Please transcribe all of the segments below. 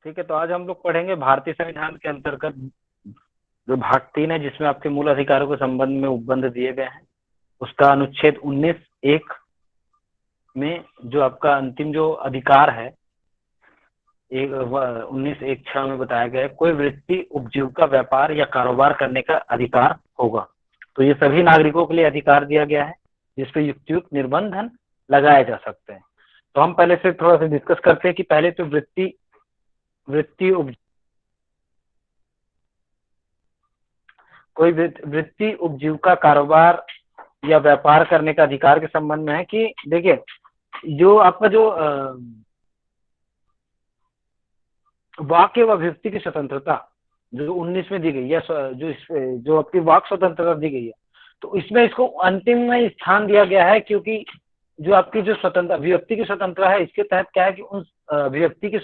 ठीक है, तो आज हम लोग पढ़ेंगे भारतीय संविधान के अंतर्गत जो भाग 3 है, जिसमें आपके मूल अधिकारों के संबंध में उपबंध दिए गए हैं। उसका अनुच्छेद 19(1) में जो आपका अंतिम जो अधिकार है, 19(1)(6) में बताया गया है, कोई वृत्ति, उपजीविका, व्यापार या कारोबार करने का अधिकार होगा। तो ये सभी नागरिकों के लिए अधिकार दिया गया है, जिसपे युक्त निर्बंधन लगाए जा सकते हैं। तो हम पहले से थोड़ा सा डिस्कस करते हैं कि पहले तो कोई वृत्ति, उपजीविका, कारोबार या व्यापार करने का अधिकार के संबंध में है कि देखिए, जो आपका जो वाक्य व अभिव्यक्ति की स्वतंत्रता जो 19 में दी गई है, जो आपकी वाक स्वतंत्रता दी गई है, तो इसमें इसको अंतिम में स्थान दिया गया है, क्योंकि जो आपकी जो स्वतंत्र अभिव्यक्ति की स्वतंत्रता है, इसके तहत क्या है कि उन अभिव्यक्ति की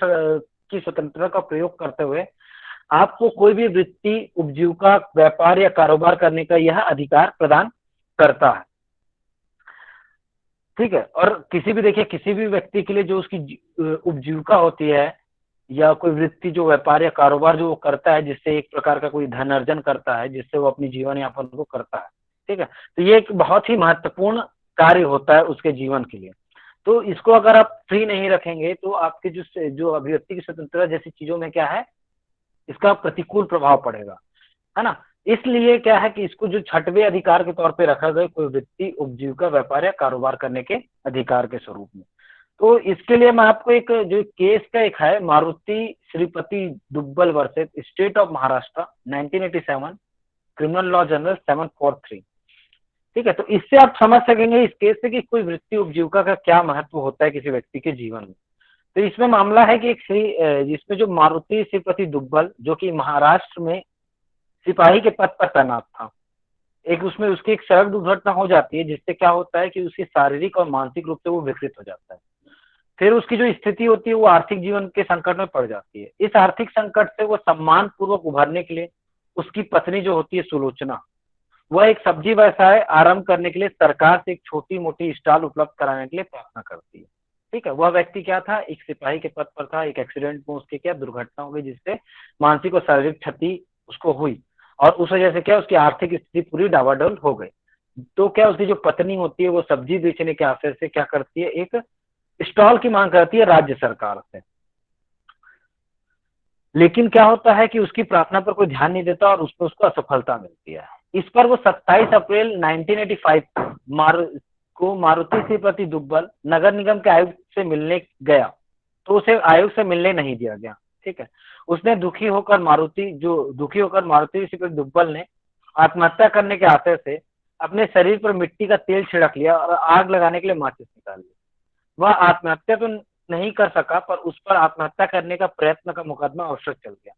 स्वतंत्रता का प्रयोग करते हुए आपको कोई भी वृत्ति, उपजीविका, व्यापार या कारोबार करने का यह अधिकार प्रदान करता है। ठीक है, और किसी भी व्यक्ति के लिए जो उसकी उपजीविका होती है या कोई वृत्ति, जो व्यापार या कारोबार जो वो करता है, जिससे एक प्रकार का कोई धन अर्जन करता है, जिससे वो अपनी जीवन यापन को करता है, ठीक है, तो ये एक बहुत ही महत्वपूर्ण कार्य होता है उसके जीवन के लिए। तो इसको अगर आप फ्री नहीं रखेंगे तो आपके जो अभिव्यक्ति की स्वतंत्रता जैसी चीजों में क्या है, इसका प्रतिकूल प्रभाव पड़ेगा, है ना। इसलिए क्या है कि इसको जो 6वें अधिकार के तौर पे रखा गया, कोई वृत्ति, उपजीविका, व्यापार या कारोबार करने के अधिकार के स्वरूप में। तो इसके लिए मैं आपको एक जो केस का एक है, Maruti Shripati Dubbal versus state of Maharashtra 1987, criminal law general 743। ठीक है, तो इससे आप समझ सकेंगे इस केस से कि कोई वृत्ति, उपजीविका का क्या महत्व होता है किसी व्यक्ति के जीवन में। तो इसमें मामला है कि जिसमें जो मारुति श्रीपति दुब्बल, जो कि महाराष्ट्र में सिपाही के पद पर तैनात था, उसमें उसकी एक सड़क दुर्घटना हो जाती है, जिससे क्या होता है कि उसकी शारीरिक और मानसिक रूप से वो विकृत हो जाता है। फिर उसकी जो स्थिति होती है, वो आर्थिक जीवन के संकट में पड़ जाती है। इस आर्थिक संकट से वो सम्मान पूर्वक उभरने के लिए उसकी पत्नी जो होती है सुलोचना, वह एक सब्जी व्यवसाय आरंभ करने के लिए सरकार से एक छोटी मोटी स्टॉल उपलब्ध कराने के लिए प्रार्थना करती है। ठीक है, वह व्यक्ति क्या था, एक सिपाही के पद पर था, एक एक्सीडेंट में उसके क्या दुर्घटना हो गई, जिससे मानसिक और शारीरिक क्षति उसको हुई, और उस वजह से क्या उसकी आर्थिक स्थिति पूरी डावाडोल हो गई। तो क्या उसकी जो पत्नी होती है, वो सब्जी बेचने के आशय से क्या करती है, एक स्टॉल की मांग करती है राज्य सरकार से। लेकिन क्या होता है कि उसकी प्रार्थना पर कोई ध्यान नहीं देता और उसको असफलता मिलती है। इस पर वो 27 अप्रैल 1985 को मारुति श्रीपति दुब्बल नगर निगम के आयुक्त से मिलने गया, तो उसे आयुक्त से मिलने नहीं दिया गया। ठीक है, उसने दुखी होकर मारुति श्रीपति दुब्बल ने आत्महत्या करने के आशय से अपने शरीर पर मिट्टी का तेल छिड़क लिया और आग लगाने के लिए माचिस निकाल लिया। वह आत्महत्या तो नहीं कर सका, पर उस पर आत्महत्या करने का प्रयत्न का मुकदमा अवश्य चल गया।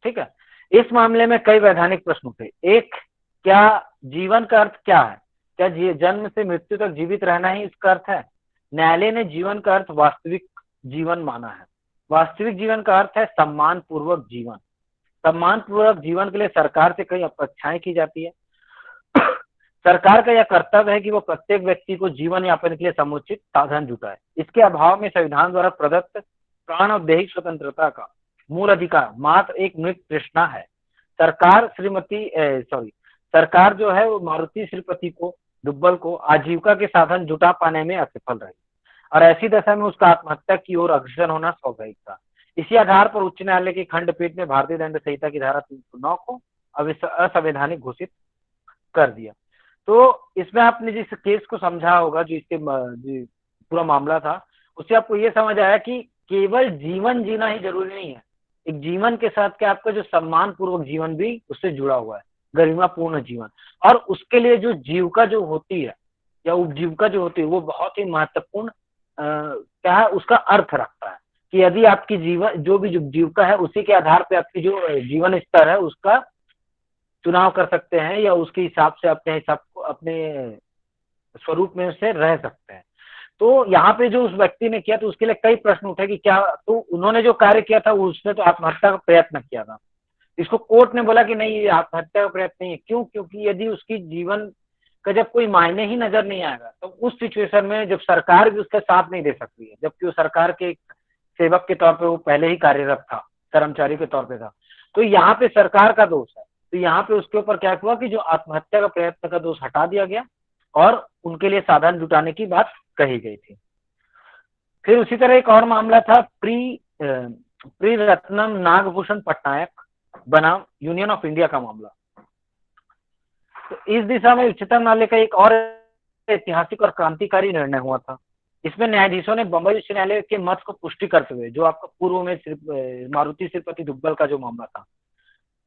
ठीक है, इस मामले में कई वैधानिक प्रश्न उठे। एक, क्या जीवन का अर्थ क्या है? क्या जन्म से मृत्यु तक जीवित रहना ही इसका अर्थ है? न्यायालय ने जीवन का अर्थ वास्तविक जीवन माना है। वास्तविक जीवन का अर्थ है सम्मान पूर्वक जीवन। सम्मान पूर्वक जीवन के लिए सरकार से कई अपेक्षाएं की जाती है। सरकार का यह कर्तव्य है कि वो प्रत्येक व्यक्ति को जीवन यापन के लिए समुचित साधन जुटाए। इसके अभाव में संविधान द्वारा प्रदत्त प्राण और दैहिक स्वतंत्रता का मूल अधिकार मात्र एक मृत तृष्णा है। सरकार जो है वो मारुति श्रीपति को दुब्बल को आजीविका के साधन जुटा पाने में असफल रही, और ऐसी दशा में उसका आत्महत्या की ओर अग्रसर होना स्वाभाविक था। इसी आधार पर उच्च न्यायालय की खंडपीठ ने भारतीय दंड संहिता की धारा 309 को असंवैधानिक घोषित कर दिया। तो इसमें आपने जिस केस को समझा होगा, जो इसके पूरा मामला था, उससे आपको ये समझ आया कि केवल जीवन जीना ही जरूरी नहीं है, एक जीवन के साथ क्या आपका जो सम्मान पूर्वक जीवन भी उससे जुड़ा हुआ है, गरिमापूर्ण जीवन। और उसके लिए जो जीविका जो होती है या उपजीविका जो होती है, वो बहुत ही महत्वपूर्ण क्या है, उसका अर्थ रखता है कि यदि आपकी जीवन जो भी जीविका है, उसी के आधार पर आपकी जो जीवन स्तर है उसका चुनाव कर सकते हैं, या उसके हिसाब से अपने स्वरूप में से रह सकते हैं। तो यहाँ पे जो उस व्यक्ति ने किया, तो उसके लिए कई प्रश्न उठे कि क्या, तो उन्होंने जो कार्य किया था उसने तो आत्महत्या का प्रयत्न किया था। इसको कोर्ट ने बोला कि नहीं, ये आत्महत्या का प्रयत्न नहीं है। क्यों? क्योंकि यदि उसकी जीवन का जब कोई मायने ही नजर नहीं आएगा, तो उस सिचुएशन में जब सरकार भी उसका साथ नहीं दे सकती है, जबकि वो सरकार के सेवक के तौर पर वो पहले ही कार्यरत था, कर्मचारी के तौर पे था। तो यहाँ पे सरकार का दोष है। तो यहाँ पे उसके ऊपर क्या हुआ कि जो आत्महत्या का प्रयत्न का दोष हटा दिया गया और उनके लिए साधन जुटाने की बात कही गई थी। फिर उसी तरह एक और मामला था प्री रत्नम नागभूषण पटनायक बनाम यूनियन ऑफ इंडिया का मामला। तो इस दिशा में उच्चतम न्यायालय का एक और ऐतिहासिक और क्रांतिकारी निर्णय हुआ था। इसमें न्यायाधीशों ने बंबई उच्च न्यायालय के मत को पुष्टि करते हुए, जो आपका पूर्व में मारुति श्रीपति दुग्गल का जो मामला था,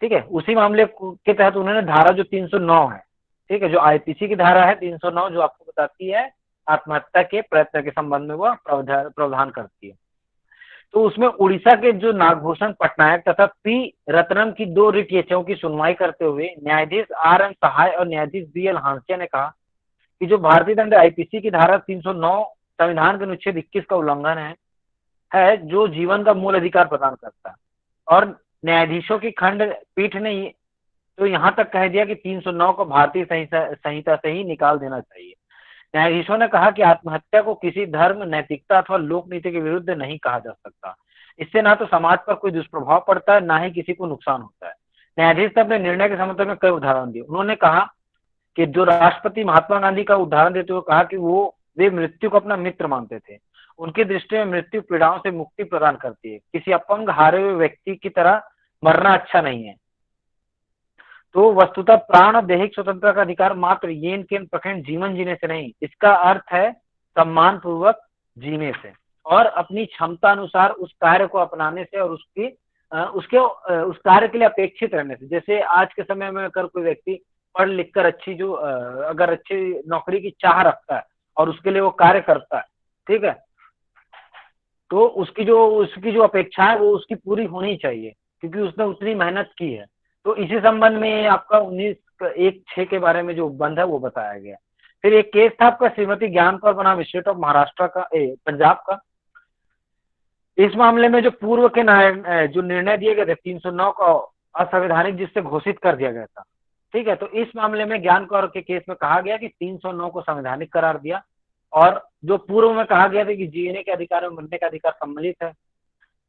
ठीक है, उसी मामले के तहत उन्होंने धारा जो 309 है, ठीक है, जो आईपीसी की धारा है 309, जो आपको बताती है आत्महत्या के प्रयत्न के संबंध में वह प्रावधान करती है। तो उसमें उड़ीसा के जो नागभूषण पटनायक तथा पी रत्नम की 2 रिट याचिकाओं की सुनवाई करते हुए न्यायाधीश आर एन सहाय और न्यायाधीश बी एल हांसिया ने कहा कि जो भारतीय दंड आईपीसी की धारा 309 संविधान के अनुच्छेद 21 का उल्लंघन है जो जीवन का मूल अधिकार प्रदान करता है। और न्यायाधीशों की खंडपीठ ने तो यहाँ तक कह दिया कि 309 को भारतीय संहिता से ही निकाल देना चाहिए। न्यायाधीशों ने कहा कि आत्महत्या को किसी धर्म, नैतिकता अथवा लोक नीति के विरुद्ध नहीं कहा जा सकता। इससे ना तो समाज पर कोई दुष्प्रभाव पड़ता है, ना ही किसी को नुकसान होता है। न्यायाधीश ने अपने निर्णय के समर्थन में कई उदाहरण दिए। उन्होंने कहा कि जो राष्ट्रपति महात्मा गांधी का उदाहरण देते हुए कहा कि वे मृत्यु को अपना मित्र मानते थे। उनकी दृष्टि में मृत्यु पीड़ाओं से मुक्ति प्रदान करती है। किसी अपंग, हारे हुए व्यक्ति की तरह मरना अच्छा नहीं है। तो वस्तुतः प्राण और दैहिक स्वतंत्रता का अधिकार मात्र येन केन प्रखंड जीवन जीने से नहीं, इसका अर्थ है सम्मान पूर्वक जीने से और अपनी क्षमता अनुसार उस कार्य को अपनाने से और उस कार्य के लिए अपेक्षित रहने से। जैसे आज के समय में अगर कोई व्यक्ति पढ़ लिख कर अगर अच्छी नौकरी की चाह रखता है और उसके लिए वो कार्य करता है, ठीक है, तो उसकी जो अपेक्षा है वो उसकी पूरी होनी चाहिए, क्योंकि उसने उतनी मेहनत की है। तो इसी संबंध में आपका 19(1)(6) के बारे में जो उपबंध है वो बताया गया। फिर एक केस था आपका श्रीमती ज्ञान कौर बनाम स्टेट ऑफ महाराष्ट्र का, पंजाब का। इस मामले में जो पूर्व के जो निर्णय दिए गए थे 309 को असंवैधानिक जिससे घोषित कर दिया गया था, ठीक है। तो इस मामले में ज्ञान कौर के केस में कहा गया कि 309 को संवैधानिक करार दिया और जो पूर्व में कहा गया था कि जीने के अधिकार में मरने का अधिकार सम्मिलित है,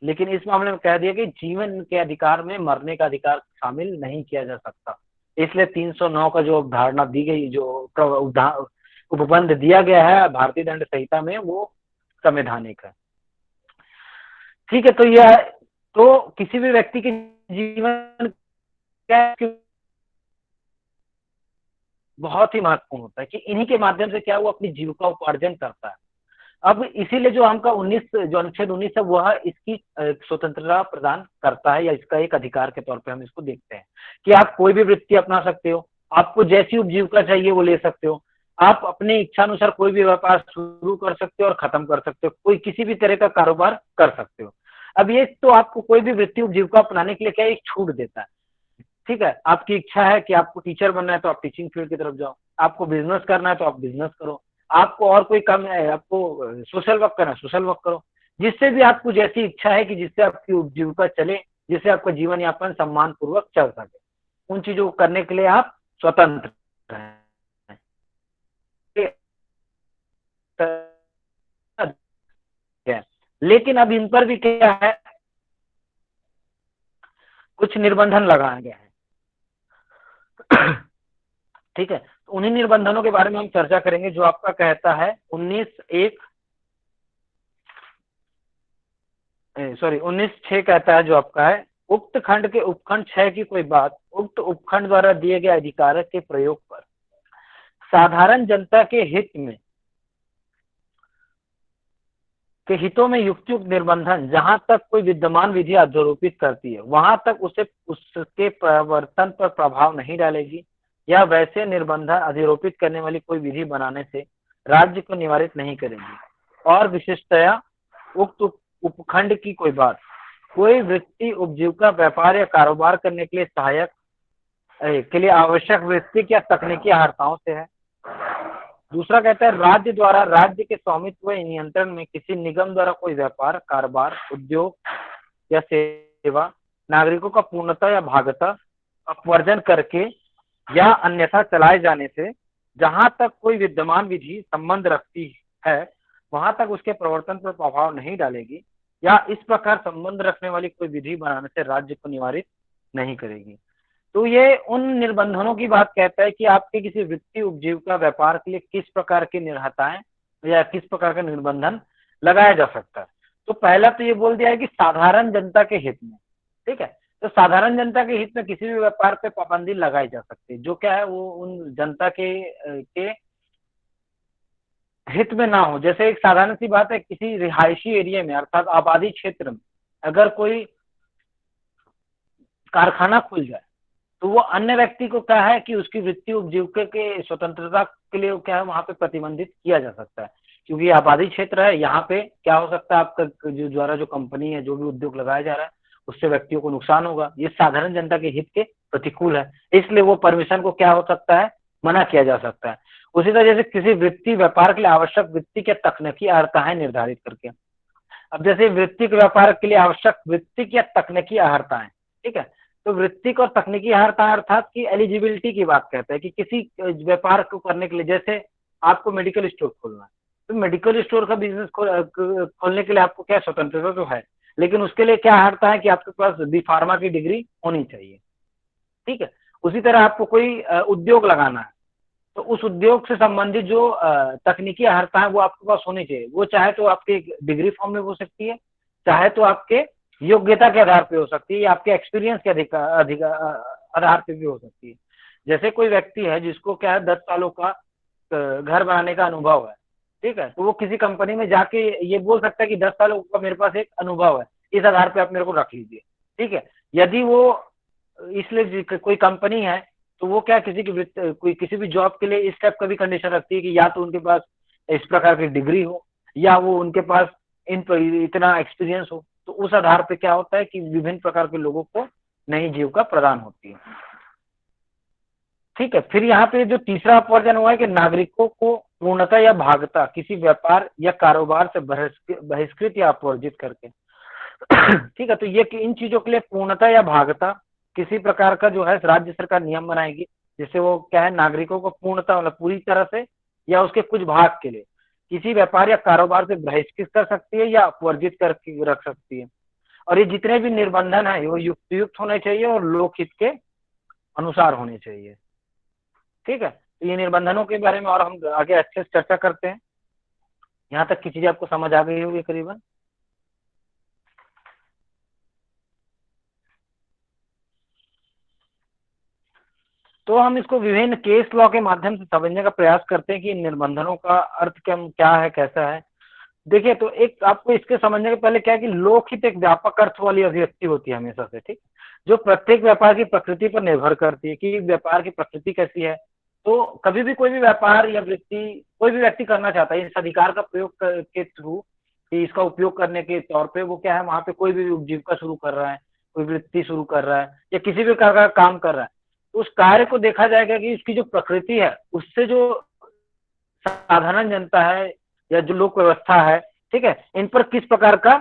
लेकिन इस मामले में कह दिया कि जीवन के अधिकार में मरने का अधिकार शामिल नहीं किया जा सकता। इसलिए 309 का जो अवधारणा दी गई, जो उपबंध दिया गया है भारतीय दंड संहिता में, वो संवैधानिक है, ठीक है। तो यह तो किसी भी व्यक्ति के जीवन बहुत ही महत्वपूर्ण होता है कि इन्हीं के माध्यम से क्या वो अपनी जीविका उपार्जन करता है। अब इसीलिए जो हमका जो अनुच्छेद 19 है वह इसकी स्वतंत्रता प्रदान करता है, या इसका एक अधिकार के तौर पे हम इसको देखते हैं कि आप कोई भी वृत्ति अपना सकते हो, आपको जैसी उपजीविका चाहिए वो ले सकते हो, आप अपने इच्छा अनुसार कोई भी व्यापार शुरू कर सकते हो और खत्म कर सकते हो, कोई किसी भी तरह का कारोबार कर सकते हो। अब ये तो आपको कोई भी वृत्ति उपजीविका अपनाने के लिए क्या एक छूट देता है, ठीक है। आपकी इच्छा है कि आपको टीचर बनना है तो आप टीचिंग फील्ड की तरफ जाओ, आपको बिजनेस करना है तो आप बिजनेस करो, आपको और कोई काम है, आपको सोशल वर्क करना है सोशल वर्क करो, जिससे भी आपको जैसी इच्छा है कि जिससे आपकी उपजीविका चले, जिससे आपका जीवन यापन सम्मान पूर्वक चल सके, उन चीजों को करने के लिए आप स्वतंत्र हैं। लेकिन अब इन पर भी क्या है, कुछ निर्बंधन लगाया गया है, ठीक है। तो उन्हीं निर्बंधनों के बारे में हम चर्चा करेंगे जो आपका कहता है 19(6) कहता है जो आपका है, उक्त खंड के उपखंड 6 की कोई बात उक्त उपखंड द्वारा दिए गए अधिकार के प्रयोग पर साधारण जनता के हितों में युक्त निर्बंधन जहां तक कोई विद्यमान विधि अध्यारोपित करती है वहां तक उसके प्रवर्तन पर प्रभाव नहीं डालेगी, या वैसे निर्बंधन अधिरोपित करने वाली कोई विधि बनाने से राज्य को निवारित नहीं करेंगी। और विशिष्टया उक्त उपखंड की कोई बात कोई वृत्ति, उपजीविका, व्यापार या कारोबार करने के लिए सहायक के लिए आवश्यक वृत्ति या तकनीकी अर्हताओं से है। दूसरा कहता है राज्य द्वारा राज्य के स्वामित्व व नियंत्रण में किसी निगम द्वारा कोई व्यापार, कारोबार, उद्योग या सेवा नागरिकों का पूर्णतः या भागतः अपवर्जन करके या अन्यथा चलाए जाने से जहां तक कोई विद्यमान विधि संबंध रखती है वहां तक उसके प्रवर्तन पर प्रभाव नहीं डालेगी, या इस प्रकार संबंध रखने वाली कोई विधि बनाने से राज्य को निवारित नहीं करेगी। तो ये उन निर्बंधनों की बात कहता है कि आपके किसी वृत्ति उपजीविका व्यापार के लिए किस प्रकार की निर्हताएं या किस प्रकार का निर्बंधन लगाया जा सकता है। तो पहला तो ये बोल दिया है कि साधारण जनता के हित में, ठीक है। तो साधारण जनता के हित में किसी भी व्यापार पे पाबंदी लगाई जा सकती है, जो क्या है वो उन जनता के हित में ना हो। जैसे एक साधारण सी बात है, किसी रिहायशी एरिया में अर्थात आबादी क्षेत्र में अगर कोई कारखाना खुल जाए तो वो अन्य व्यक्ति को क्या है कि उसकी वृत्ति उपजीविका के स्वतंत्रता के लिए क्या है वहां पे प्रतिबंधित किया जा सकता है, क्योंकि आबादी क्षेत्र है। यहाँ पे क्या हो सकता है, आपका जो द्वारा जो कंपनी है, जो भी उद्योग लगाया जा रहा है, उससे व्यक्तियों को नुकसान होगा। ये साधारण जनता के हित के प्रतिकूल है, इसलिए वो परमिशन को क्या हो सकता है, मना किया जा सकता है। उसी तरह जैसे किसी वृत्ति व्यापार के लिए आवश्यक वृत्ति के तकनीकी अर्हताएं निर्धारित करके, अब जैसे वृत्तिक व्यापार के लिए आवश्यक वृत्तिक या तकनीकी अर्हताएं, ठीक है। तो वृत्तिक और तकनीकी अर्हता अर्थात की एलिजिबिलिटी की बात कहते हैं कि किसी व्यापार को करने के लिए, जैसे आपको मेडिकल स्टोर खोलना है, तो मेडिकल स्टोर का बिजनेस खोलने के लिए आपको क्या स्वतंत्रता तो है, लेकिन उसके लिए क्या अर्हता है कि आपके पास बी फार्मा की डिग्री होनी चाहिए, ठीक है। उसी तरह आपको कोई उद्योग लगाना है, तो उस उद्योग से संबंधित जो तकनीकी अर्हता है वो आपके पास होनी चाहिए। वो चाहे तो आपके डिग्री फॉर्म में हो सकती है, चाहे तो आपके योग्यता के आधार पे हो सकती है, या आपके एक्सपीरियंस के आधार पे भी हो सकती है। जैसे कोई व्यक्ति है जिसको क्या है 10 सालों का घर बनाने का अनुभव है, ठीक है, तो वो किसी कंपनी में जाके ये बोल सकता है कि 10 सालों का मेरे पास एक अनुभव है, इस आधार पे आप मेरे को रख लीजिए, ठीक है। यदि वो इसलिए कोई कंपनी है तो वो क्या किसी की कोई किसी भी जॉब के लिए इस टाइप का भी कंडीशन रखती है कि या तो उनके पास इस प्रकार की डिग्री हो, या वो उनके पास इतना एक्सपीरियंस हो। तो उस आधार पे क्या होता है कि विभिन्न प्रकार के लोगों को नई जीविका प्रदान होती है, ठीक है। फिर यहाँ पे जो तीसरा वर्जन हुआ है कि नागरिकों को पूर्णता या भागता किसी व्यापार या कारोबार से बहिष्कृत या अपवर्जित करके, ठीक है। तो ये कि इन चीजों के लिए पूर्णता या भागता किसी प्रकार का जो है राज्य सरकार नियम बनाएगी, जिससे वो क्या है नागरिकों को पूर्णता मतलब पूरी तरह से या उसके कुछ भाग के लिए किसी व्यापार या कारोबार से बहिष्कृत कर सकती है या अपवर्जित करके रख सकती है। और ये जितने भी निर्बंधन है वो युक्त होने चाहिए और लोकहित के अनुसार होने चाहिए, ठीक है। तो ये निर्बंधनों के बारे में और हम आगे अच्छे से चर्चा करते हैं। यहाँ तक की चीजें आपको समझ आ गई होगी करीबन। तो हम इसको विभिन्न केस लॉ के माध्यम से समझने का प्रयास करते हैं कि इन निर्बंधनों का अर्थ क्या है, कैसा है। देखिए, तो एक आपको इसके समझने के पहले क्या है कि लोकहित एक व्यापक अर्थ वाली अभिव्यक्ति होती है हमेशा से, ठीक, जो प्रत्येक व्यापार की प्रकृति पर निर्भर करती है कि व्यापार की प्रकृति कैसी है। तो कभी भी कोई भी व्यापार या वृत्ति कोई भी व्यक्ति करना चाहता है इस अधिकार का प्रयोग के थ्रू, कि इसका उपयोग करने के तौर पे वो क्या है वहां पे कोई भी उपजीविका शुरू कर रहा है, कोई वृत्ति शुरू कर रहा है या किसी भी प्रकार का काम कर रहा है, तो उस कार्य को देखा जाएगा कि उसकी जो प्रकृति है उससे जो साधारण जनता है या जो लोक व्यवस्था है, ठीक है, इन पर किस प्रकार का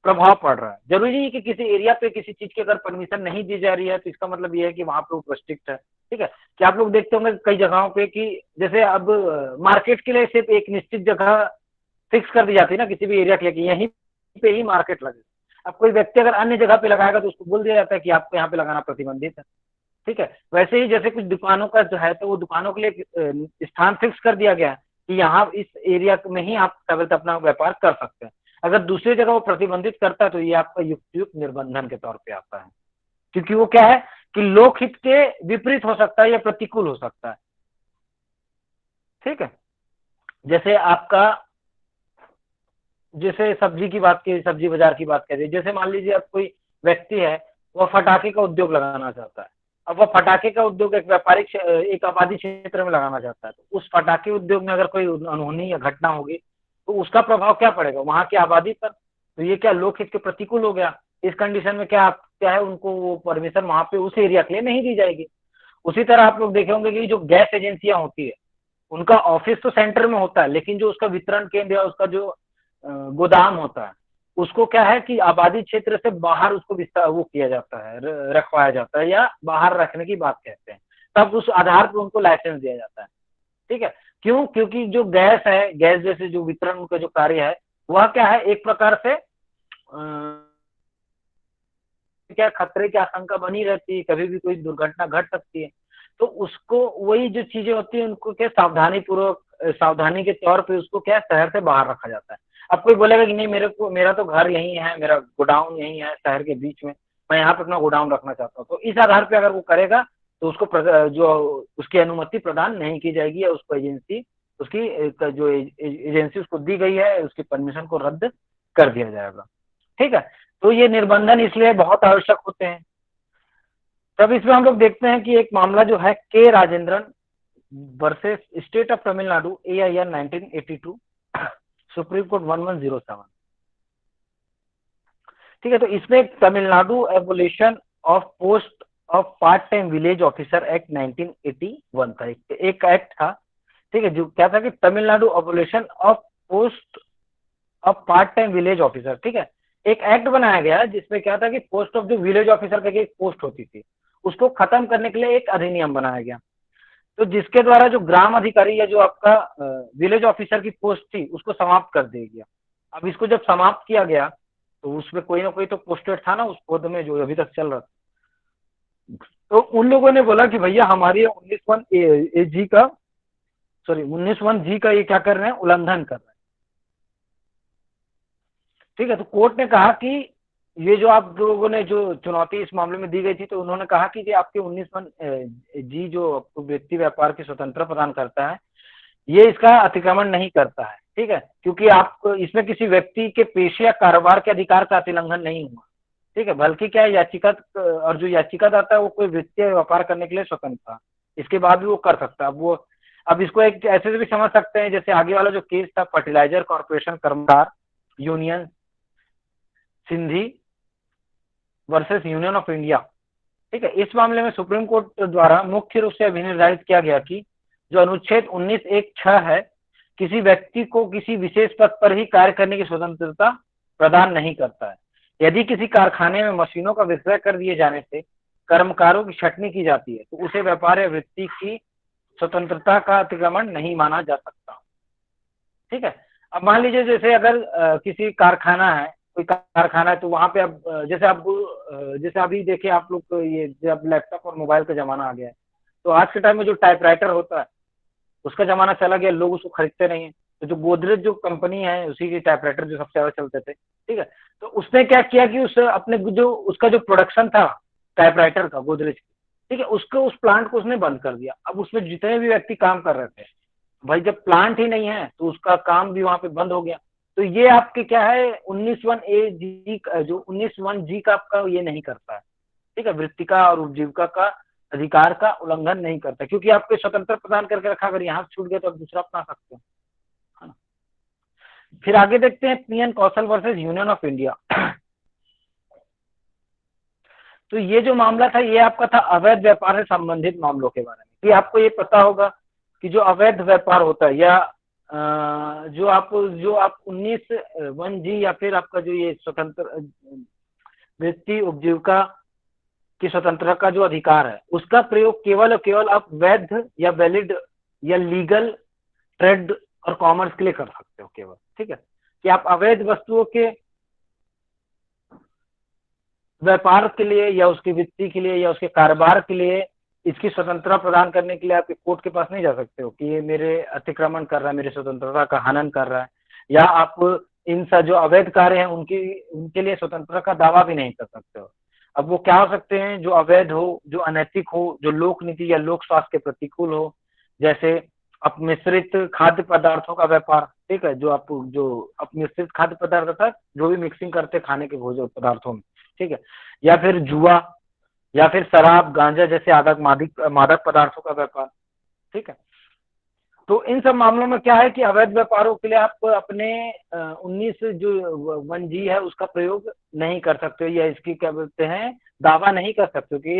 प्रभाव पड़ रहा है। जरूरी है कि किसी एरिया पे किसी चीज की अगर परमिशन नहीं दी जा रही है तो इसका मतलब ये है कि वहां पे वो रिस्ट्रिक्ट है, ठीक है। कि आप लोग देखते होंगे कई जगहों पे कि जैसे अब मार्केट के लिए सिर्फ एक निश्चित जगह फिक्स कर दी जाती है ना किसी भी एरिया के लिए कि यहीं पे ही मार्केट लगे। अब कोई व्यक्ति अगर अन्य जगह पे लगाएगा तो उसको बोल दिया जाता है कि आपको यहाँ पे लगाना प्रतिबंधित है, ठीक है। वैसे ही जैसे कुछ दुकानों का जो है तो वो दुकानों के लिए स्थान फिक्स कर दिया गया है कि यहाँ इस एरिया में ही आप केवल अपना व्यापार कर सकते हैं। अगर दूसरी जगह वो प्रतिबंधित करता है तो ये आपका युक्त निर्बंधन के तौर पे आता है, क्योंकि वो क्या है कि लोकहित के विपरीत हो सकता है या प्रतिकूल हो सकता है, ठीक है। जैसे आपका जैसे सब्जी की बात की, सब्जी बाजार की बात करें, जैसे मान लीजिए अब कोई व्यक्ति है वह पटाखे का उद्योग लगाना चाहता है। अब वह पटाखे का उद्योग एक व्यापारिक एक आबादी क्षेत्र में लगाना चाहता है, तो उस पटाखे उद्योग में अगर कोई अनहोनी या घटना होगी तो उसका प्रभाव क्या पड़ेगा वहां की आबादी पर। तो ये क्या लोकहित के प्रतिकूल हो गया। इस कंडीशन में क्या है उनको वो परमिशन वहां पे उस एरिया के लिए नहीं दी जाएगी। उसी तरह आप लोग देखे होंगे कि जो गैस एजेंसियां होती है उनका ऑफिस तो सेंटर में होता है, लेकिन जो उसका वितरण केंद्र या उसका जो गोदाम होता है उसको क्या है कि आबादी क्षेत्र से बाहर उसको वो किया जाता है, रखवाया जाता है या बाहर रखने की बात कहते हैं। तब उस आधार पर उनको लाइसेंस दिया जाता है, ठीक है। क्यों? क्योंकि जो गैस है, गैस जैसे जो वितरण का जो कार्य है वह क्या है एक प्रकार से क्या खतरे की आशंका बनी रहती है, कभी भी कोई दुर्घटना घट सकती है। तो उसको वही जो चीजें होती है उनको क्या सावधानी पूर्वक, सावधानी के तौर पे उसको क्या शहर से बाहर रखा जाता है। अब कोई बोलेगा कि नहीं मेरा तो घर यहीं है, मेरा गोडाउन यहीं है शहर के बीच में, मैं यहाँ पे अपना गोडाउन रखना चाहता हूँ, तो इस आधार पे अगर वो करेगा तो उसको जो उसकी अनुमति प्रदान नहीं की जाएगी, या उसको एजेंसी उसकी जो एजेंसी उसको दी गई है उसकी परमिशन को रद्द कर दिया जाएगा। ठीक है, तो ये निर्बंधन इसलिए बहुत आवश्यक होते हैं। तब इसमें हम लोग देखते हैं कि एक मामला जो है के Rajendran versus state of Tamil Nadu AIR 1982, supreme court 1107। ठीक है, तो इसमें Tamil Nadu abolition of post of part time village officer act 1981 था, एक एक्ट था। ठीक है, जो क्या था कि Tamil Nadu abolition of post of part time village officer. ठीक है, एक एक्ट बनाया गया जिसमें क्या था कि पोस्ट ऑफ जो विलेज ऑफिसर करके एक पोस्ट होती थी उसको खत्म करने के लिए एक अधिनियम बनाया गया। तो जिसके द्वारा जो ग्राम अधिकारी या जो आपका विलेज ऑफिसर की पोस्ट थी उसको समाप्त कर दिया गया। अब इसको जब समाप्त किया गया तो उसमें कोई ना कोई तो पोस्टेड था ना उस पद में जो अभी तक चल रहा था। तो उन लोगों ने बोला कि भैया हमारी 19(1)G का, सॉरी 19(1)G का ये क्या कर रहे हैं, उल्लंघन कर रहे हैं। ठीक है, तो कोर्ट ने कहा कि ये जो आप लोगों ने जो चुनौती इस मामले में दी गई थी, तो उन्होंने कहा कि आपके 19(1)G जो आपको व्यक्ति व्यापार की स्वतंत्रता प्रदान करता है ये इसका अतिक्रमण नहीं करता है। ठीक है, क्योंकि आप इसमें किसी व्यक्ति के पेशे या कारोबार के अधिकार का अतिलंघन नहीं हुआ। ठीक है, बल्कि क्या है याचिका, और जो याचिकादाता है वो कोई वित्तीय व्यापार करने के लिए स्वतंत्र था, इसके बाद भी वो कर सकता है। अब इसको एक ऐसे से भी समझ सकते हैं जैसे आगे वाला जो केस था फर्टिलाइजर कॉर्पोरेशन कर्मकार union Sindhi versus union of India. ठीक है, इस मामले में सुप्रीम कोर्ट द्वारा मुख्य रूप से अभिनिर्धारित किया गया कि जो अनुच्छेद 19(1)(6) है किसी व्यक्ति को किसी विशेष पद पर ही कार्य करने की स्वतंत्रता प्रदान नहीं करता है। यदि किसी कारखाने में मशीनों का विक्रय कर दिए जाने से कर्मकारों की छटनी की जाती है तो उसे व्यापार या वृत्ति की स्वतंत्रता का अतिक्रमण नहीं माना जा सकता। ठीक है, अब मान लीजिए जैसे अगर किसी कारखाना है, कोई कारखाना है, तो वहां पे अब जैसे अभी देखिए आप लोग ये जब लैपटॉप और मोबाइल का जमाना आ गया है, तो आज के टाइम में जो टाइपराइटर होता है उसका जमाना चला गया, लोग उसको खरीदते नहीं है। तो जो गोदरेज जो कंपनी है उसी की टाइपराइटर जो सबसे ज्यादा चलते थे। ठीक है, तो उसने क्या किया कि उस अपने जो उसका जो प्रोडक्शन था टाइपराइटर का गोदरेज, ठीक है, उसको उस प्लांट को उसने बंद कर दिया। अब उसमें जितने भी व्यक्ति काम कर रहे थे, भाई जब प्लांट ही नहीं है तो उसका काम भी वहां पे बंद हो गया। तो ये आपके क्या है 19(1)A)G जो 19(1)G का आपका ये नहीं करता है। ठीक है, वृत्ति का और उपजीविका का अधिकार का उल्लंघन नहीं करता, क्योंकि आपके स्वतंत्र प्रदान करके रखा, अगर यहाँ छूट गया तो आप दूसरा अपना सकते हो, है ना। फिर आगे देखते हैं PN Kaushal versus union of India. तो ये जो मामला था ये आपका था अवैध व्यापार से संबंधित मामलों के बारे में। कि आपको ये पता होगा कि जो अवैध व्यापार होता है या जो आप 19(1)G या फिर आपका जो ये स्वतंत्र वृत्ति उपजीविका की स्वतंत्रता का जो अधिकार है उसका प्रयोग केवल और केवल आप वैध या वैलिड या लीगल ट्रेड और कॉमर्स के लिए कर सकते हो केवल। ठीक है, कि आप अवैध वस्तुओं के व्यापार के लिए या उसकी वित्ती के लिए या उसके कारोबार के लिए इसकी स्वतंत्रता प्रदान करने के लिए आप कोर्ट के पास नहीं जा सकते हो कि ये मेरे अतिक्रमण कर रहा है, मेरी स्वतंत्रता का हनन कर रहा है, या आप इन जो अवैध कार्य हैं उनके लिए स्वतंत्रता का दावा भी नहीं कर सकते हो। अब वो क्या हो सकते हैं, जो अवैध हो, जो अनैतिक हो, जो लोक नीति या लोक स्वास्थ्य के प्रतिकूल हो, जैसे अपमिश्रित खाद्य पदार्थों का व्यापार। ठीक है, जो अपमिश्रित खाद्य पदार्थ था जो भी मिक्सिंग करते खाने के भोजन पदार्थों में। ठीक है, या फिर जुआ या फिर शराब गांजा जैसे मादक पदार्थों का व्यापार। ठीक है, तो इन सब मामलों में क्या है कि अवैध व्यापारों के लिए आप अपने 19(1)G है उसका प्रयोग नहीं कर सकते, या इसकी क्या बोलते हैं दावा नहीं कर सकते कि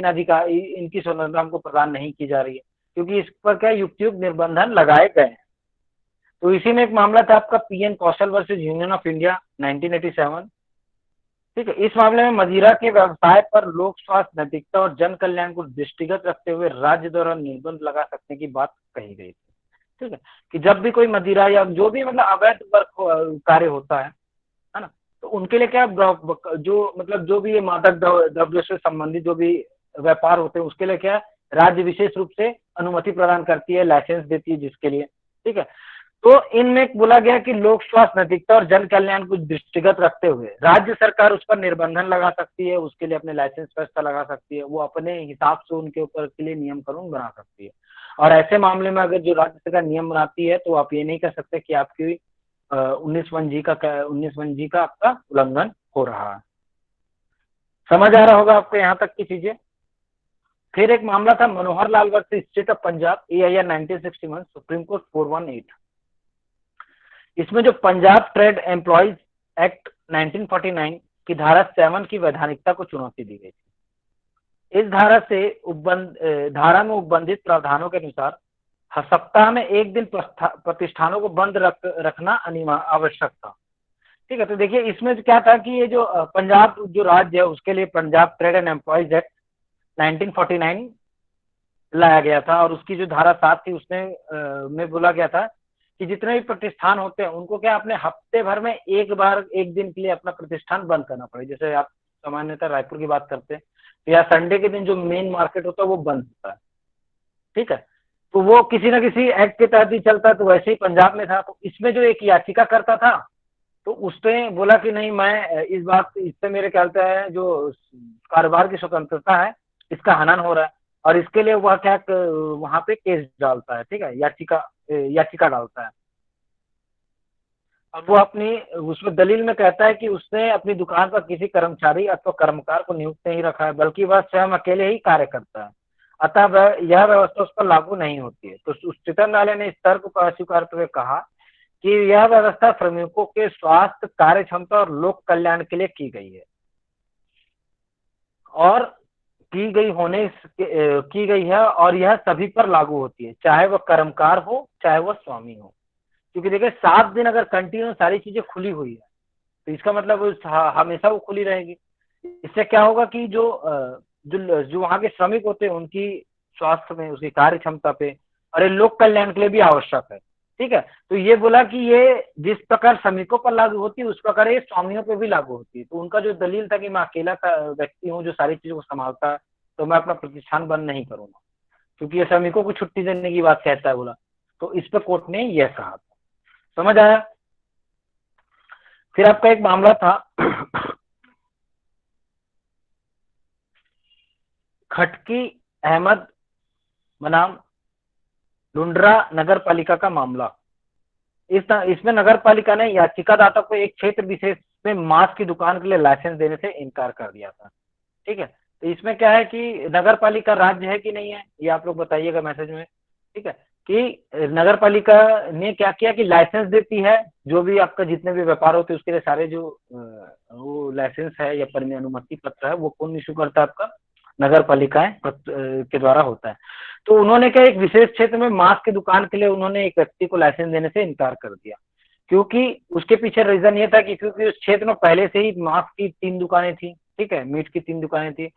इनकी स्वतंत्रता हमको प्रदान नहीं की जा रही है, क्योंकि इस पर क्या युक्तियुक्त निर्बंधन लगाए गए हैं। तो इसी में एक मामला था आपका PN Kaushal versus union of India 1987। ठीक है, इस मामले में मदिरा के व्यवसाय पर लोक स्वास्थ्य, नैतिकता और जन कल्याण को दृष्टिगत रखते हुए राज्य द्वारा निर्बंध लगा सकने की बात कही गई थी। ठीक है, कि जब भी कोई मदिरा या जो भी मतलब अवैध कार्य होता है ना, तो उनके लिए क्या जो मतलब जो भी ये मादक द्रव्य से संबंधित जो भी व्यापार होते हैं उसके लिए क्या राज्य विशेष रूप से अनुमति प्रदान करती है, लाइसेंस देती है जिसके लिए। ठीक है, तो इनमें बोला गया कि लोक स्वास्थ्य नैतिकता और जन कल्याण को दृष्टिगत रखते हुए राज्य सरकार उस पर निर्बंधन लगा सकती है, उसके लिए अपने लाइसेंस व्यवस्था लगा सकती है, वो अपने हिसाब से उनके ऊपर के लिए नियम कानून बना सकती है। और ऐसे मामले में अगर जो राज्य सरकार नियम बनाती है तो आप ये नहीं कह सकते कि आपकी 19 वन जी का आपका उल्लंघन हो रहा है। समझ आ रहा होगा आपको यहाँ तक की चीजें। फिर एक मामला था Manohar Lal versus state of Punjab, AIR 1961, supreme court 418। इसमें जो पंजाब ट्रेड एम्प्लॉयज एक्ट 1949 की धारा 7 की वैधानिकता को चुनौती दी गई थी। इस धारा में उपबंधित प्रावधानों के अनुसार सप्ताह में एक दिन प्रतिष्ठानों को बंद रखना आवश्यक था। ठीक है, तो देखिए इसमें क्या था कि ये जो पंजाब जो राज्य है उसके लिए Punjab trade and employees act 1949 लाया गया था, और उसकी जो धारा 7 थी उसमें में बोला गया था कि जितने भी प्रतिष्ठान होते हैं उनको क्या अपने हफ्ते भर में एक बार एक दिन के लिए अपना प्रतिष्ठान बंद करना पड़े। जैसे आप सामान्यतः रायपुर की बात करते हैं तो या संडे के दिन जो मेन मार्केट होता है वो बंद होता है। ठीक है, तो वो किसी न किसी एक्ट के तहत ही चलता है, तो वैसे ही पंजाब में था। तो इसमें जो एक याचिका करता था तो उसने बोला कि नहीं, मैं इस बात इससे मेरे ख्याल से है जो कारोबार की स्वतंत्रता है इसका हनन हो रहा है, और इसके लिए वह क्या वहां पे केस डालता है। ठीक है, याचिका डालता है। अब वो अपनी उसमें दलील में कहता है कि उसने अपनी दुकान पर किसी कर्मचारी अथवा कर्मकार को नियुक्त नहीं रखा है, बल्कि वह स्वयं अकेले ही कार्य करता है, अतः यह व्यवस्था उस पर लागू नहीं होती है। तो उच्चतम न्यायालय ने इस तर्क को अस्वीकार करते हुए कहा कि यह व्यवस्था श्रमिकों के स्वास्थ्य, कार्य क्षमता और लोक कल्याण के लिए की गई है, और की गई है, और यह सभी पर लागू होती है, चाहे वह कर्मकार हो चाहे वह स्वामी हो। क्योंकि देखिए 7 दिन अगर कंटिन्यू सारी चीजें खुली हुई है तो इसका मतलब हमेशा वो खुली रहेगी। इससे क्या होगा कि जो वहां के श्रमिक होते हैं उनकी स्वास्थ्य में, उसकी कार्य क्षमता पे और ये लोक कल्याण के लिए भी आवश्यक है। ठीक है, तो ये बोला कि ये जिस प्रकार श्रमिकों पर लागू होती है उस प्रकार ये स्वामियों पर भी लागू होती है। तो उनका जो दलील था कि मैं अकेला व्यक्ति हूँ जो सारी चीजों को संभालता है, तो मैं अपना प्रतिष्ठान बंद नहीं करूंगा, क्योंकि ये श्रमिकों को छुट्टी देने की बात कहता है बोला। तो इस पर कोर्ट ने यह कहा था। समझ आया। फिर आपका एक मामला था खटकी अहमद बनाम लुंड्रा नगर पालिका का मामला। इसमें नगर पालिका ने याचिकादाता को एक क्षेत्र विशेष में मांस की दुकान के लिए लाइसेंस देने से इनकार कर दिया था। ठीक है, तो इसमें क्या है कि नगर पालिका राज्य है कि नहीं है ये आप लोग बताइएगा मैसेज में। ठीक है, कि नगर पालिका ने क्या किया कि लाइसेंस देती है, जो भी आपका जितने भी व्यापार होते हैं उसके लिए सारे जो वो लाइसेंस है या परमिट अनुमति पत्र है वो कौन इशू करता है? आपका नगर पालिकाएं के द्वारा होता है। तो उन्होंने क्या एक विशेष क्षेत्र में मांस की दुकान के लिए उन्होंने एक व्यक्ति को लाइसेंस देने से इनकार कर दिया, क्योंकि उसके पीछे रीजन ये था कि क्योंकि उस क्षेत्र में पहले से ही मांस की 3 दुकानें थी। ठीक है, मीट की 3 दुकानें थी,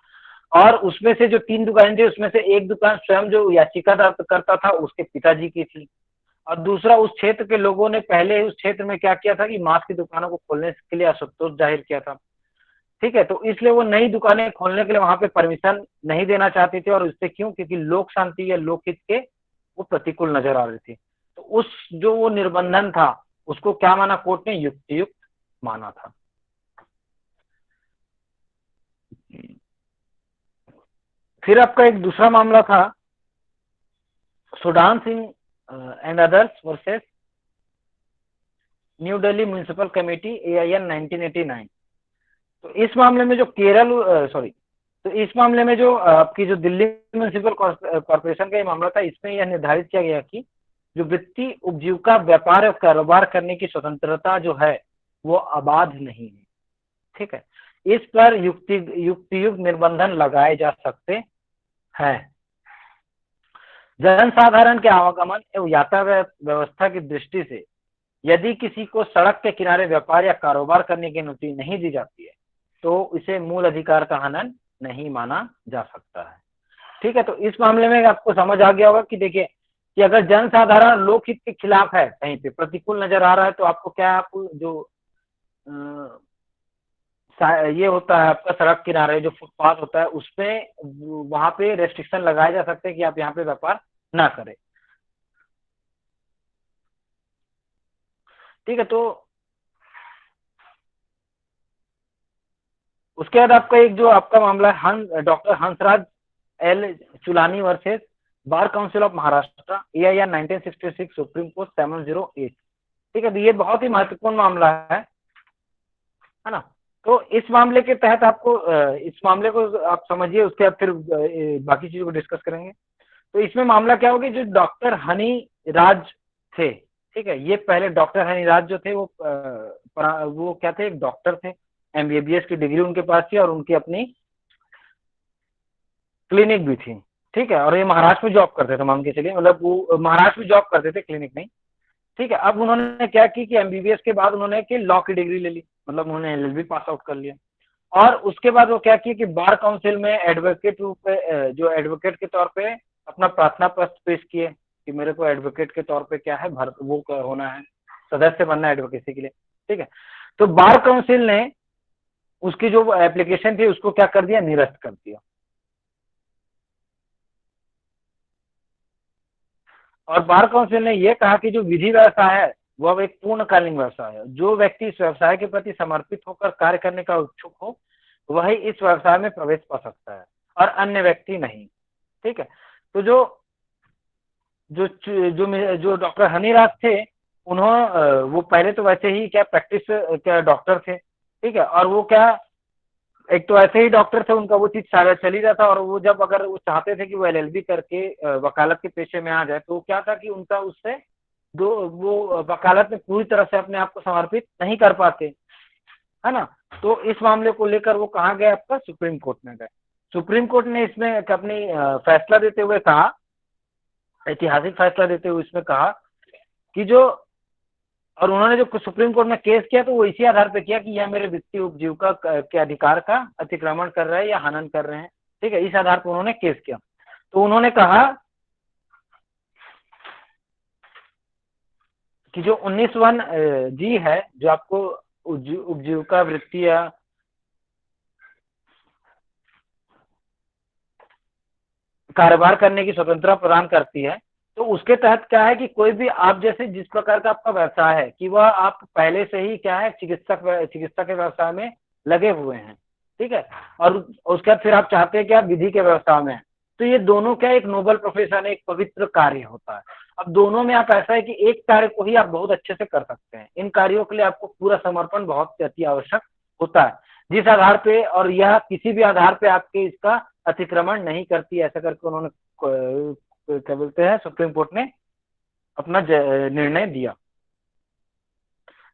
और उसमें से जो 3 दुकानें थी उसमें से एक दुकान स्वयं जो याचिका करता था उसके पिताजी की थी, और दूसरा उस क्षेत्र के लोगों ने पहले उस क्षेत्र में क्या किया था कि मांस की दुकानों को खोलने के लिए असंतोष जाहिर किया था। ठीक है, तो इसलिए वो नई दुकानें खोलने के लिए वहां पे परमिशन नहीं देना चाहते थे, और इससे क्यों? क्योंकि लोक शांति या लोकहित के वो प्रतिकूल नजर आ रही थी। तो उस जो वो निर्बंधन था उसको क्या माना कोर्ट ने? युक्त माना था। फिर आपका एक दूसरा मामला था Sudan Singh and others versus new Delhi municipal committee, AIR 1989। तो इस मामले में जो तो इस मामले में जो आपकी जो दिल्ली म्युनिसिपल कॉर्पोरेशन का ये मामला था, इसमें यह निर्धारित किया गया कि जो वृत्ति, उपजीविका, व्यापार और कारोबार करने की स्वतंत्रता जो है वो अबाध नहीं है। ठीक है, इस पर युक्त निर्बंधन लगाए जा सकते हैं। जनसाधारण के आवागमन एवं यातायात व्यवस्था की दृष्टि से यदि किसी को सड़क के किनारे व्यापार या कारोबार करने की अनुमति नहीं दी जाती है तो इसे मूल अधिकार का हनन नहीं माना जा सकता है। ठीक है, तो इस मामले में आपको समझ आ गया होगा कि देखिए कि अगर जनसाधारण लोकहित के खिलाफ है, कहीं पे प्रतिकूल नजर आ रहा है, तो आपको क्या, आप जो ये होता है आपका सड़क किनारे जो फुटपाथ होता है उसमें, वहां पे रेस्ट्रिक्शन लगाए जा सकते हैं कि आप यहाँ पे व्यापार ना करें। ठीक है, तो उसके बाद आपका एक जो आपका मामला है doctor Hansraj L Chulani versus bar council of Maharashtra AIR 1966 supreme court 708। ठीक है, तो ये बहुत ही महत्वपूर्ण मामला है ना। तो इस मामले के तहत आपको इस मामले को आप समझिए, उसके बाद फिर बाकी चीजों को डिस्कस करेंगे। तो इसमें मामला क्या होगा, जो डॉक्टर हनी राज थे, ठीक है, ये पहले डॉक्टर हनी राज जो थे वो क्या थे, एक डॉक्टर थे, MBBS की डिग्री उनके पास थी और उनकी अपनी क्लिनिक भी थी। ठीक है, और ये महाराष्ट्र में जॉब करते थे, मान के चलिए, मतलब वो महाराष्ट्र में जॉब करते थे, क्लिनिक नहीं। ठीक है, अब उन्होंने क्या की कि MBBS के बाद उन्होंने कि लॉ की डिग्री ले ली, मतलब उन्होंने LLB पास आउट कर लिया। और उसके बाद वो क्या किया कि बार काउंसिल में एडवोकेट रूप पे, जो एडवोकेट के तौर पे अपना प्रार्थना पत्र पेश किए कि मेरे को एडवोकेट के तौर पे क्या है होना है, सदस्य बनना है एडवोकेसी के लिए। ठीक है, तो बार काउंसिल ने उसकी जो एप्लीकेशन थी उसको क्या कर दिया, निरस्त कर दिया। और बार काउंसिल ने यह कहा कि जो विधि व्यवसाय है वो अब एक पूर्णकालीन व्यवसाय है, जो व्यक्ति इस व्यवसाय के प्रति समर्पित होकर कार्य करने का इच्छुक हो वही इस व्यवसाय में प्रवेश पा सकता है और अन्य व्यक्ति नहीं। ठीक है, तो जो जो जो डॉक्टर हनीराज थे, उन्होंने वो पहले तो वैसे ही क्या प्रैक्टिस क्या डॉक्टर थे। ठीक है, और वो क्या एक तो ऐसे ही डॉक्टर थे, उनका वो चीज सारा चल ही रहा था, और वो जब अगर वो चाहते थे कि वो LLB करके वकालत के पेशे में आ जाए, तो क्या था कि उनका उससे दो वो वकालत में पूरी तरह से अपने आप को समर्पित नहीं कर पाते, है ना। तो इस मामले को लेकर वो कहाँ गए, आपका सुप्रीम कोर्ट में गए। सुप्रीम कोर्ट ने इसमें अपनी फैसला देते हुए कहा, ऐतिहासिक फैसला देते हुए इसमें कहा कि जो, और उन्होंने जो सुप्रीम कोर्ट में केस किया तो वो इसी आधार पे किया कि यह मेरे वित्तीय उपजीविका के अधिकार का अतिक्रमण कर रहे हैं या हनन कर रहे हैं। ठीक है, इस आधार पर उन्होंने केस किया। तो उन्होंने कहा कि जो 19(1) है, जो आपको उपजीविका वृत्ति या कारोबार करने की स्वतंत्रता प्रदान करती है, तो उसके तहत क्या है कि कोई भी आप जैसे जिस प्रकार का आपका व्यवसाय है कि वह आप पहले से ही क्या है चिकित्सा के व्यवसाय में लगे हुए हैं। ठीक है, और उसके बाद फिर आप चाहते हैं कि आप विधि के व्यवसाय में, तो ये दोनों क्या एक नोबल प्रोफेशन है, एक पवित्र कार्य होता है। अब दोनों में आप ऐसा है कि एक कार्य को ही आप बहुत अच्छे से कर सकते हैं, इन कार्यों के लिए आपको पूरा समर्पण बहुत अति आवश्यक होता है, जिस आधार पे, और यह किसी भी आधार पे आपके इसका अतिक्रमण नहीं करती, ऐसा करके उन्होंने क्या बोलते हैं सुप्रीम कोर्ट ने अपना निर्णय दिया।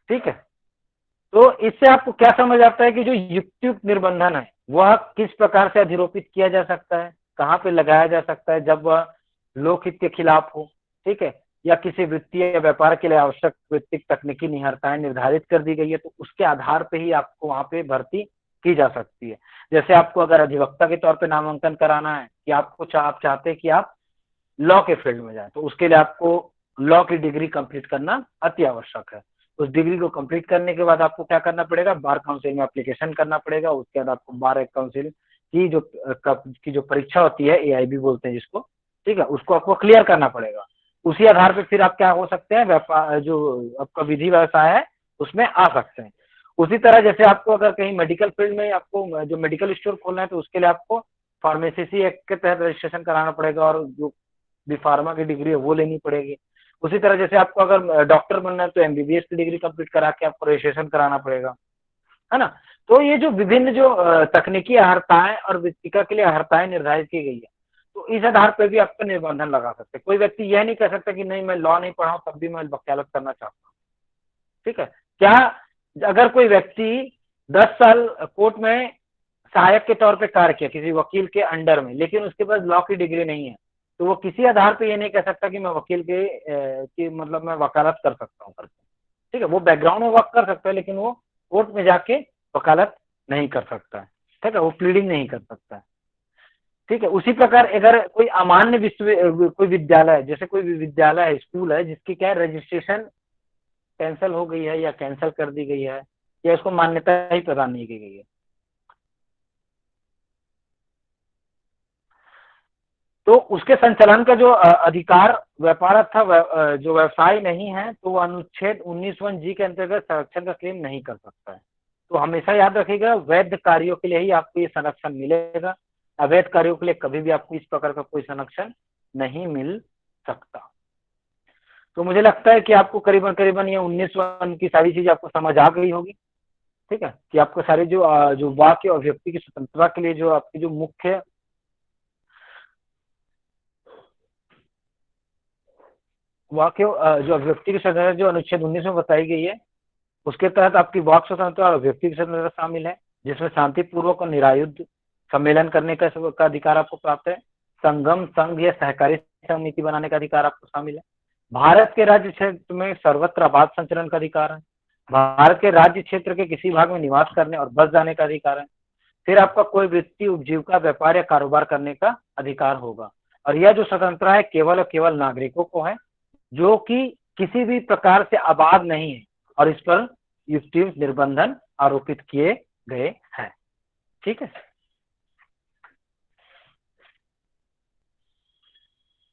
ठीक है, तो इससे आपको क्या समझ आता है कि जो युक्तियुक्त निर्बंधन है वह किस प्रकार से अधिरोपित किया जा सकता है, कहाँ पे लगाया जा सकता है, जब वह लोकहित के खिलाफ हो। ठीक है, या किसी वित्तीय या व्यापार के लिए आवश्यक वित्तीय तकनीकी निहरताएं निर्धारित कर दी गई है, तो उसके आधार पे ही आपको वहां पे भर्ती की जा सकती है। जैसे आपको अगर अधिवक्ता के तौर पे नामांकन कराना है कि आप चाहते हैं कि आप लॉ के फील्ड में जाए, तो उसके लिए आपको लॉ की डिग्री कंप्लीट करना अति आवश्यक है। उस डिग्री को कंप्लीट करने के बाद आपको क्या करना पड़ेगा, बार काउंसिल में एप्लीकेशन करना पड़ेगा। उसके बाद आपको बार काउंसिल की जो परीक्षा होती है, AIB बोलते हैं जिसको, ठीक है, उसको आपको क्लियर करना पड़ेगा। उसी आधार पर फिर आप क्या हो सकते हैं, व्यापार जो आपका विधि व्यवसाय है उसमें आ सकते हैं। उसी तरह जैसे आपको अगर कहीं मेडिकल फील्ड में आपको जो मेडिकल स्टोर खोलना है, तो उसके लिए आपको फार्मेसी एक्ट के तहत रजिस्ट्रेशन कराना पड़ेगा और जो बी फार्मा की डिग्री है वो लेनी पड़ेगी। उसी तरह जैसे आपको अगर डॉक्टर बनना है तो MBBS की डिग्री कंप्लीट करा के आपको रजिस्ट्रेशन कराना पड़ेगा, है ना। तो ये जो विभिन्न जो तकनीकी अर्हताएं और वित्तिका के लिए अर्हताएं निर्धारित की गई है, तो इस आधार पर भी आपका निबंधन लगा सकते हैं। कोई व्यक्ति यह नहीं कह सकता कि नहीं मैं लॉ नहीं पढ़ा हूं तब भी मैं वकालत करना चाहता हूँ। ठीक है, क्या अगर कोई व्यक्ति 10 साल कोर्ट में सहायक के तौर पे कार्य किया किसी वकील के अंडर में, लेकिन उसके पास लॉ की डिग्री नहीं है, तो वो किसी आधार पे ये नहीं कह सकता कि मैं वकील की मतलब मैं वकालत कर सकता हूँ करके। ठीक है, वो बैकग्राउंड में वर्क कर सकता है, लेकिन वो कोर्ट में जाके वकालत नहीं कर सकता है। ठीक है, वो प्लीडिंग नहीं कर सकता है। ठीक है, उसी प्रकार अगर कोई अमान्य कोई विद्यालय, जैसे कोई विद्यालय है, स्कूल है, जिसकी क्या रजिस्ट्रेशन कैंसिल हो गई है या कैंसिल कर दी गई है या उसको मान्यता ही प्रदान नहीं की गई है, तो उसके संचालन का जो अधिकार व्यापार अथवा जो व्यवसाय नहीं है, तो वो अनुच्छेद 19(1) के अंतर्गत संरक्षण का क्लेम नहीं कर सकता है। तो हमेशा याद रखिएगा, वैध कार्यों के लिए ही आपको ये संरक्षण मिलेगा, अवैध कार्यों के लिए कभी भी आपको इस प्रकार का कोई संरक्षण नहीं मिल सकता। तो मुझे लगता है कि आपको करीबन करीबन ये 19(1) की सारी चीज आपको समझ आ गई होगी। ठीक है, कि आपको सारे जो वाक्य और व्यक्ति की स्वतंत्रता के लिए जो आपकी जो मुख्य वाक्य जो व्यक्ति की स्वतंत्रता जो अनुच्छेद 19 में बताई गई है, उसके तहत आपकी वाक स्वतंत्रता और व्यक्ति की स्वतंत्रता शामिल है, जिसमें शांतिपूर्वक और निरायुध सम्मेलन करने का अधिकार आपको प्राप्त है। संगम, संघ या सहकारी समिति बनाने का अधिकार आपको शामिल है। भारत के राज्य क्षेत्र में सर्वत्र आबाद संचरण का अधिकार है। भारत के राज्य क्षेत्र के किसी भाग में निवास करने और बस जाने का अधिकार है। फिर आपका कोई वृत्ति, उपजीविका, व्यापार या कारोबार करने का अधिकार होगा। और यह जो स्वतंत्रता है केवल और केवल नागरिकों को है, जो कि किसी भी प्रकार से आबाद नहीं है और इस पर युक्ति निर्बंधन आरोपित किए गए हैं। ठीक है।